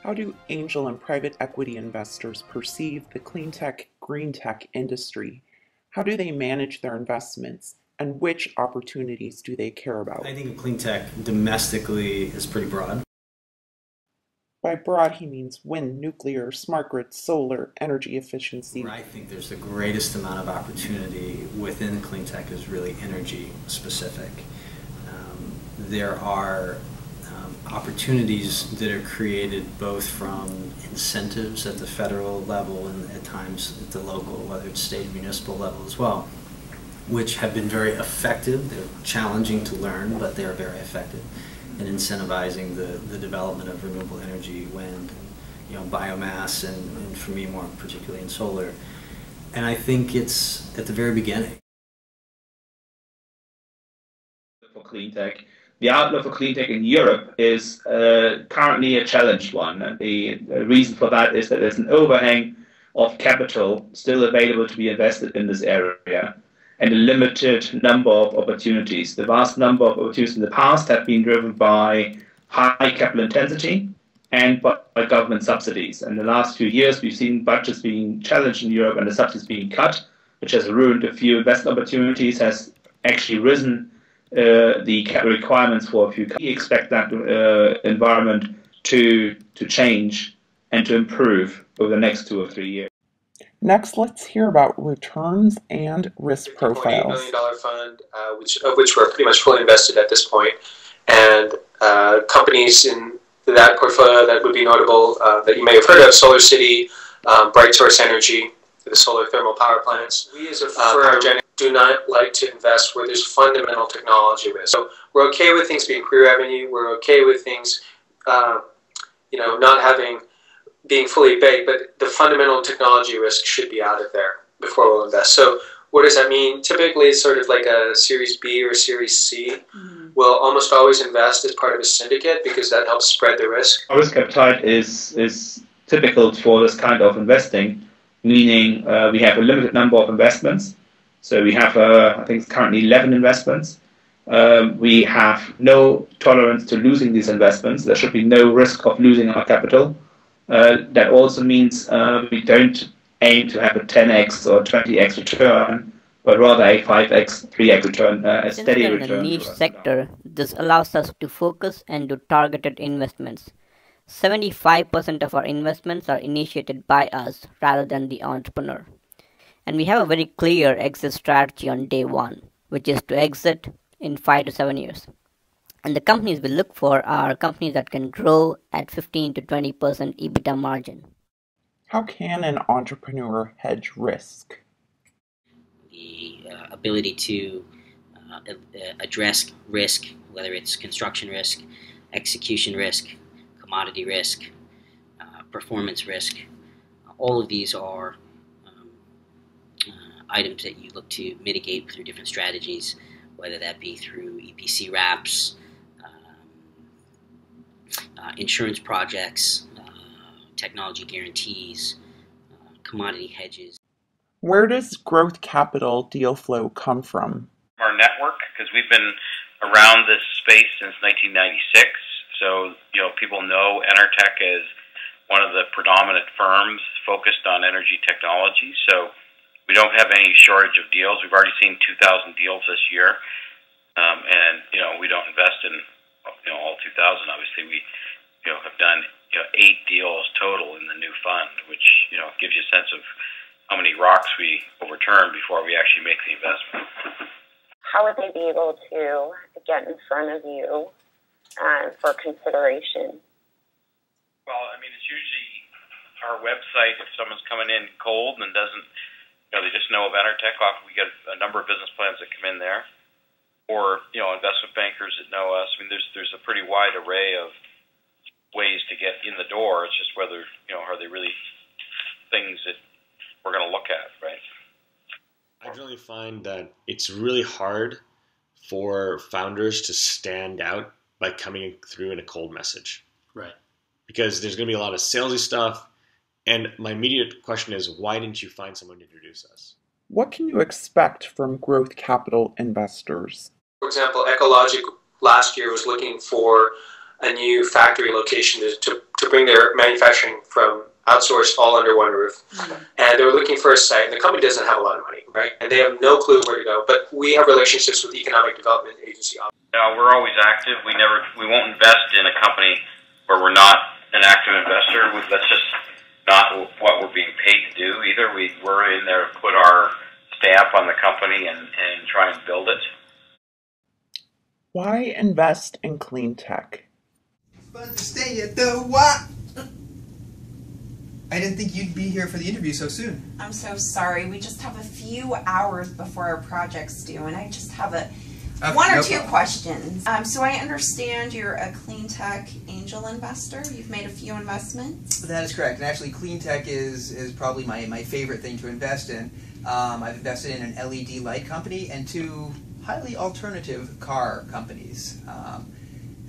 How do angel and private equity investors perceive the clean tech, green tech industry? How do they manage their investments? And which opportunities do they care about? I think clean tech domestically is pretty broad. By broad, he means wind, nuclear, smart grid, solar, energy efficiency. Where I think there's the greatest amount of opportunity within clean tech is really energy specific. There are opportunities that are created both from incentives at the federal level and at times at the local, whether it's state and municipal level as well, which have been very effective. They're challenging to learn, but they're very effective in incentivizing the development of renewable energy, wind, biomass, and for me more particularly in solar. And I think it's at the very beginning. For clean tech. The outlook for clean tech in Europe is currently a challenged one. And the reason for that is that there's an overhang of capital still available to be invested in this area and a limited number of opportunities. The vast number of opportunities in the past have been driven by high capital intensity and by government subsidies. In the last few years, we've seen budgets being challenged in Europe and the subsidies being cut, which has ruined a few investment opportunities, has actually risen the capital requirements for a few. We expect that environment to change and to improve over the next 2 or 3 years. Next, let's hear about returns and risk profiles. $8 million fund, of which we're pretty much fully invested at this point, and companies in that portfolio that would be notable that you may have heard of: SolarCity, BrightSource Energy, the solar thermal power plants. We as a firm do not like to invest where there's fundamental technology risk. So we're okay with things being pre-revenue. We're okay with things, not being fully baked, but the fundamental technology risk should be out of there before we'll invest. So what does that mean? Typically, it's sort of like a Series B or Series C. We'll almost always invest as part of a syndicate because that helps spread the risk. Our risk appetite is typical for this kind of investing, meaning we have a limited number of investments. So we have, I think it's currently 11 investments. We have no tolerance to losing these investments. There should be no risk of losing our capital. That also means we don't aim to have a 10x or 20x return, but rather a 5x, 3x return, a steady return. Since we're in a niche sector, this allows us to focus and do targeted investments. 75% of our investments are initiated by us rather than the entrepreneur. And we have a very clear exit strategy on day one, which is to exit in 5 to 7 years. And the companies we look for are companies that can grow at 15 to 20% EBITDA margin. How can an entrepreneur hedge risk? The ability to address risk, whether it's construction risk, execution risk, commodity risk, performance risk. All of these are items that you look to mitigate through different strategies, whether that be through EPC wraps, insurance projects, technology guarantees, commodity hedges. Where does growth capital deal flow come from? Our network, because we've been around this space since 1996. So, people know Enertech as one of the predominant firms focused on energy technology. So we don't have any shortage of deals. We've already seen 2,000 deals this year. And, we don't invest in, all 2,000. Obviously, we, have done, 8 deals total in the new fund, which, gives you a sense of how many rocks we overturn before we actually make the investment. How would they be able to get in front of you for consideration? Well, it's usually our website. If someone's coming in cold and doesn't, they just know of Enertech, often we get a number of business plans that come in there, or investment bankers that know us. There's a pretty wide array of ways to get in the door. It's just whether are they really things that we're going to look at, right? I generally find that it's really hard for founders to stand out by coming through in a cold message. Right. Because there's going to be a lot of salesy stuff. And my immediate question is, why didn't you find someone to introduce us? What can you expect from growth capital investors? For example, Ecologic last year was looking for a new factory location to to bring their manufacturing from outsourced all under one roof. And they were looking for a site, and the company doesn't have a lot of money, right? And they have no clue where to go. But we have relationships with the Economic Development Agency. We're always active. We won't invest in a company where we're not an active investor. That's just not what we're being paid to do either. We're in there to put our stamp on the company and try and build it. Why invest in clean tech? Fun to stay at the what? I didn't think you'd be here for the interview so soon. I'm so sorry. We just have a few hours before our project's due, and I just have one or two questions. So I understand you're a clean tech angel investor. You've made a few investments. That is correct. And actually, clean tech is probably my favorite thing to invest in. I've invested in an LED light company and 2 highly alternative car companies.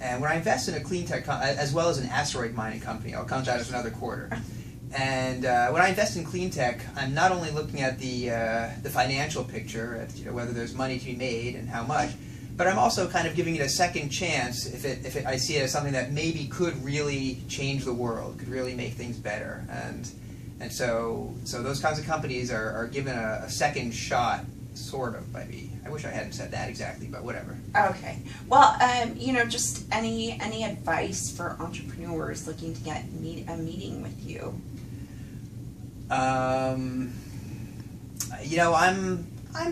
And when I invest in a clean tech, as well as an asteroid mining company, I'll count that as another quarter. And when I invest in clean tech, I'm not only looking at the financial picture, at whether there's money to be made and how much, but I'm also kind of giving it a second chance if I see it as something that maybe could really change the world, could really make things better. And so those kinds of companies are given a second shot, sort of, by me. I wish I hadn't said that exactly, but whatever. Okay. Well, just any advice for entrepreneurs looking to get a meeting with you? I'm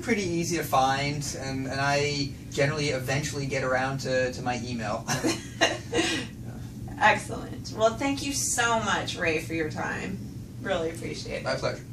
pretty easy to find, and I generally eventually get around to my email. Excellent. Well, thank you so much, Ray, for your time. Really appreciate it. My pleasure.